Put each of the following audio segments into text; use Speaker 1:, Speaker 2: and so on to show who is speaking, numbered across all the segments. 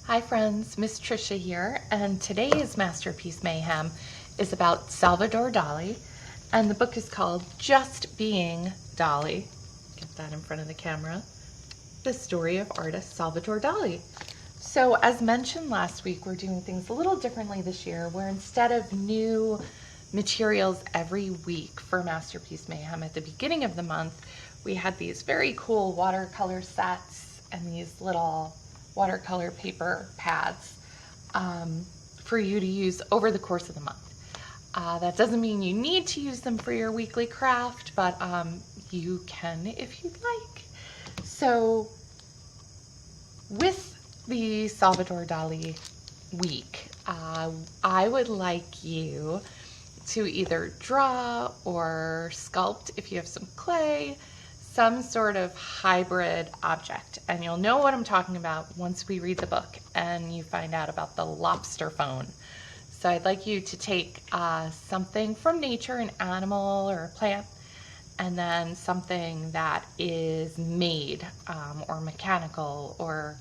Speaker 1: Hi friends, Miss Tricia here, and today's Masterpiece Mayhem is about Salvador Dali, and the book is called Just Being Dali. Get that in front of the camera. The story of artist Salvador Dali. So as mentioned last week, we're doing things a little differently this year, where instead of new materials every week for Masterpiece Mayhem at the beginning of the month, we had these very cool watercolor sets and these little watercolor paper pads for you to use over the course of the month. That doesn't mean you need to use them for your weekly craft, but you can if you'd like. So with the Salvador Dali week, I would like you to either draw or sculpt, if you have some clay, some sort of hybrid object. And you'll know what I'm talking about once we read the book and you find out about the lobster-phone. So I'd like you to take something from nature, an animal or a plant, and then something that is made or mechanical, or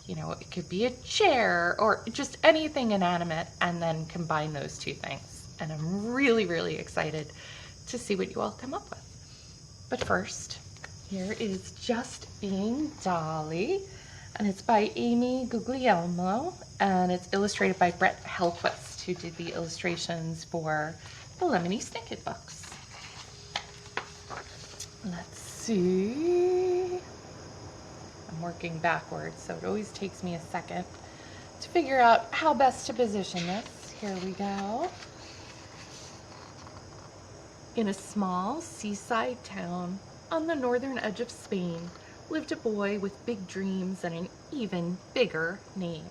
Speaker 1: it could be a chair or just anything inanimate, and then combine those two things. And I'm really, really excited to see what you all come up with. But first, here is Just Being Dali, and it's by Amy Guglielmo, and it's illustrated by Brett Helquist, who did the illustrations for the Lemony Snicket books. Let's see. I'm working backwards, so it always takes me a second to figure out how best to position this. Here we go. In a small seaside town on the northern edge of Spain lived a boy with big dreams and an even bigger name.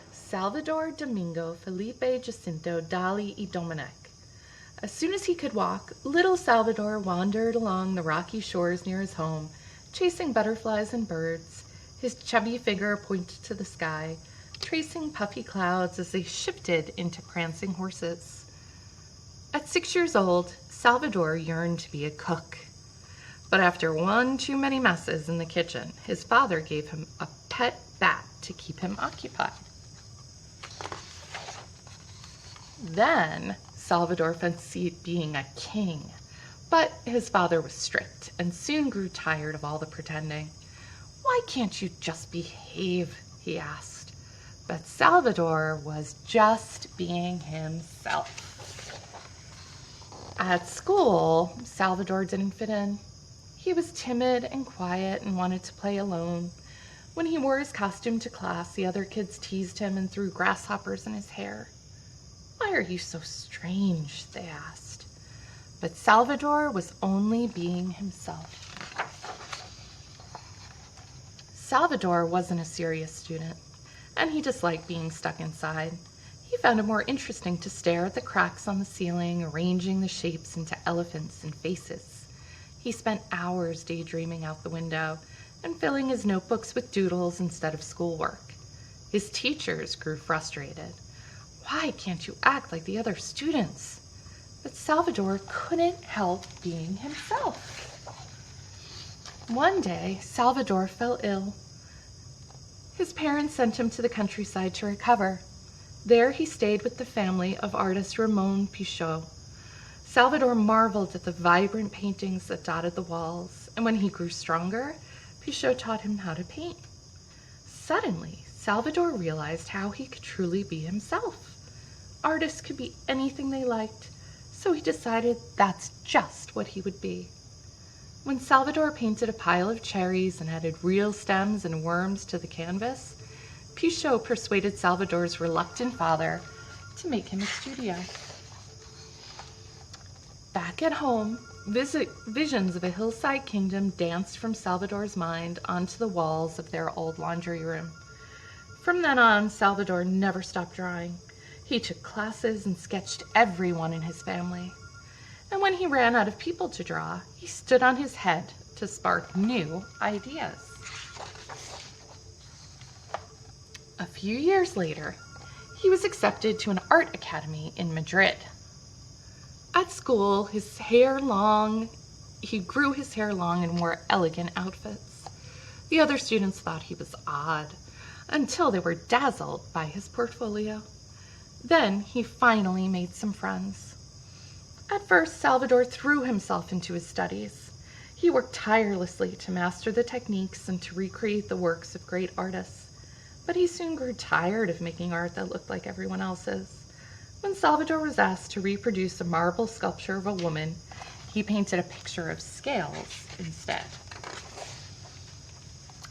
Speaker 1: Salvador Domingo Felipe Jacinto Dali y Dominic. As soon as he could walk, little Salvador wandered along the rocky shores near his home, chasing butterflies and birds. His chubby figure pointed to the sky, tracing puffy clouds as they shifted into prancing horses. At 6 years old, Salvador yearned to be a cook. But after one too many messes in the kitchen, his father gave him a pet bat to keep him occupied. Then Salvador fancied being a king, but his father was strict and soon grew tired of all the pretending. "Why can't you just behave?" he asked. But Salvador was just being himself. At school, Salvador didn't fit in. He was timid and quiet and wanted to play alone. When he wore his costume to class, the other kids teased him and threw grasshoppers in his hair. "Why are you so strange?" they asked. But Salvador was only being himself. Salvador wasn't a serious student, and he disliked being stuck inside. He found it more interesting to stare at the cracks on the ceiling, arranging the shapes into elephants and faces. He spent hours daydreaming out the window and filling his notebooks with doodles instead of schoolwork. His teachers grew frustrated. "Why can't you act like the other students?" But Salvador couldn't help being himself. One day, Salvador fell ill. His parents sent him to the countryside to recover. There he stayed with the family of artist Ramon Pichot. Salvador marveled at the vibrant paintings that dotted the walls, and when he grew stronger, Pichot taught him how to paint. Suddenly, Salvador realized how he could truly be himself. Artists could be anything they liked, so he decided that's just what he would be. When Salvador painted a pile of cherries and added real stems and worms to the canvas, Pichot persuaded Salvador's reluctant father to make him a studio. Back at home, visions of a hillside kingdom danced from Salvador's mind onto the walls of their old laundry room. From then on, Salvador never stopped drawing. He took classes and sketched everyone in his family. And when he ran out of people to draw, he stood on his head to spark new ideas. A few years later, he was accepted to an art academy in Madrid. At school, he grew his hair long and wore elegant outfits. The other students thought he was odd. until they were dazzled by his portfolio. Then he finally made some friends. At first, Salvador threw himself into his studies. He worked tirelessly to master the techniques and to recreate the works of great artists. But he soon grew tired of making art that looked like everyone else's. When Salvador was asked to reproduce a marble sculpture of a woman, he painted a picture of scales instead.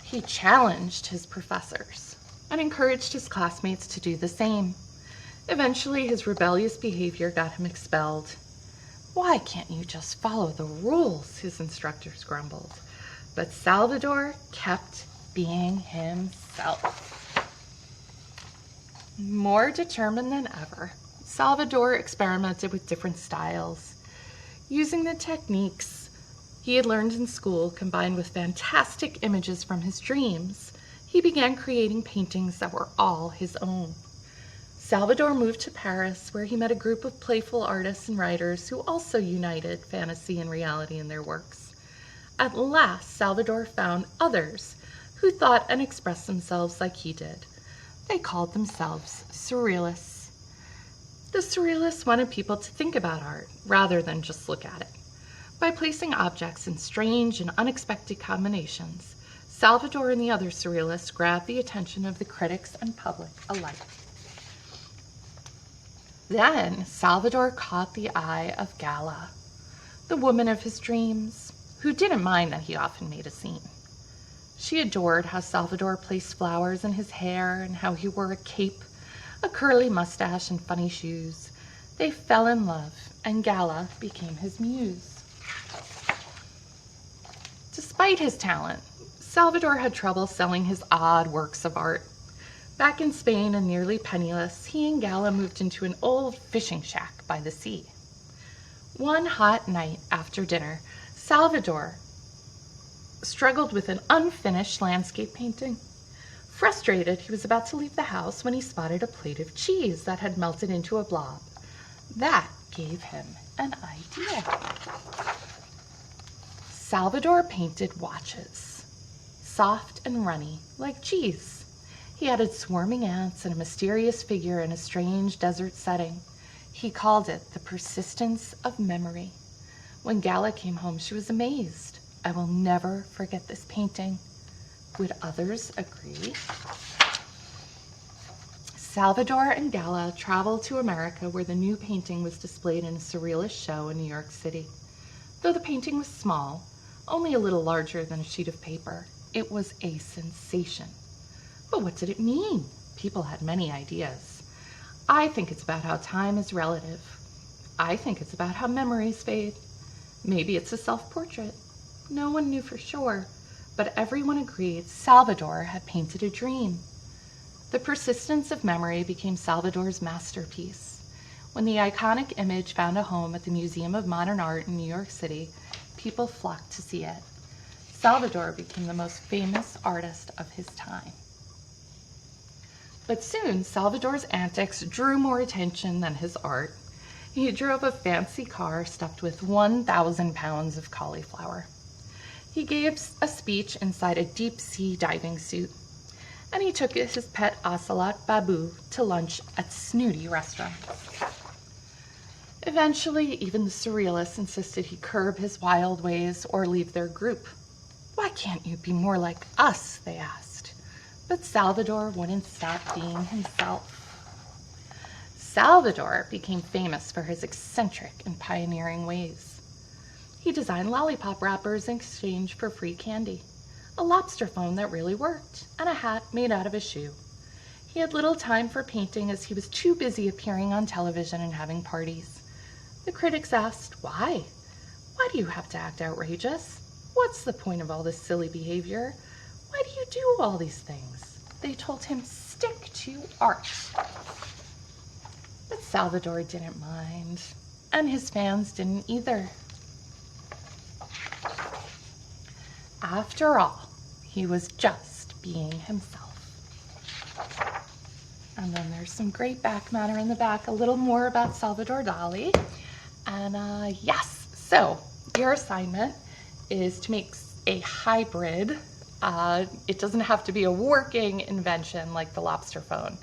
Speaker 1: He challenged his professors and encouraged his classmates to do the same. Eventually, his rebellious behavior got him expelled. "Why can't you just follow the rules?" his instructors grumbled. But Salvador kept being himself. More determined than ever, Salvador experimented with different styles. Using the techniques he had learned in school combined with fantastic images from his dreams, he began creating paintings that were all his own. Salvador moved to Paris, where he met a group of playful artists and writers who also united fantasy and reality in their works. At last, Salvador found others who thought and expressed themselves like he did. They called themselves Surrealists. The Surrealists wanted people to think about art rather than just look at it. By placing objects in strange and unexpected combinations, Salvador and the other Surrealists grabbed the attention of the critics and public alike. Then Salvador caught the eye of Gala, the woman of his dreams, who didn't mind that he often made a scene. She adored how Salvador placed flowers in his hair and how he wore a cape, a curly mustache, and funny shoes. They fell in love, and Gala became his muse. Despite his talent, Salvador had trouble selling his odd works of art. Back in Spain and nearly penniless, he and Gala moved into an old fishing shack by the sea. One hot night after dinner, Salvador struggled with an unfinished landscape painting. Frustrated, he was about to leave the house when he spotted a plate of cheese that had melted into a blob. That gave him an idea. Salvador painted watches, soft and runny like cheese. He added swarming ants and a mysterious figure in a strange desert setting. He called it the persistence of memory. When Gala came home, she was amazed. "I will never forget this painting." Would others agree? Salvador and Gala traveled to America, where the new painting was displayed in a surrealist show in New York City. Though the painting was small, only a little larger than a sheet of paper, it was a sensation. But what did it mean? People had many ideas. I think it's about how time is relative. I think it's about how memories fade. Maybe it's a self-portrait. No one knew for sure, but everyone agreed Salvador had painted a dream. The persistence of memory became Salvador's masterpiece. When the iconic image found a home at the Museum of Modern Art in New York City, people flocked to see it. Salvador became the most famous artist of his time. But soon, Salvador's antics drew more attention than his art. He drove a fancy car stuffed with 1,000 pounds of cauliflower. He gave a speech inside a deep-sea diving suit. And he took his pet ocelot, Babu, to lunch at snooty restaurants. Eventually, even the Surrealists insisted he curb his wild ways or leave their group. "Why can't you be more like us?" they asked. But Salvador wouldn't stop being himself. Salvador became famous for his eccentric and pioneering ways. He designed lollipop wrappers in exchange for free candy, a lobster-phone that really worked, and a hat made out of a shoe. He had little time for painting as he was too busy appearing on television and having parties. The critics asked, "Why? Why do you have to act outrageous? What's the point of all this silly behavior? Why do you do all these things?" They told him, "Stick to art." But Salvador didn't mind, and his fans didn't either. After all, he was just being himself. And then there's some great back matter in the back, a little more about Salvador Dali. And yes, so your assignment is to make a hybrid It doesn't have to be a working invention like the lobster phone,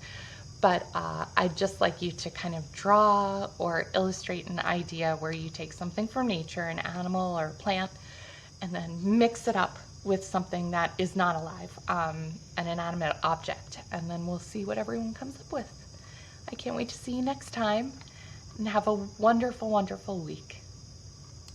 Speaker 1: but I'd just like you to kind of draw or illustrate an idea where you take something from nature, an animal or a plant, and then mix it up with something that is not alive, an inanimate object, and then we'll see what everyone comes up with. I can't wait to see you next time, and have a wonderful, wonderful week.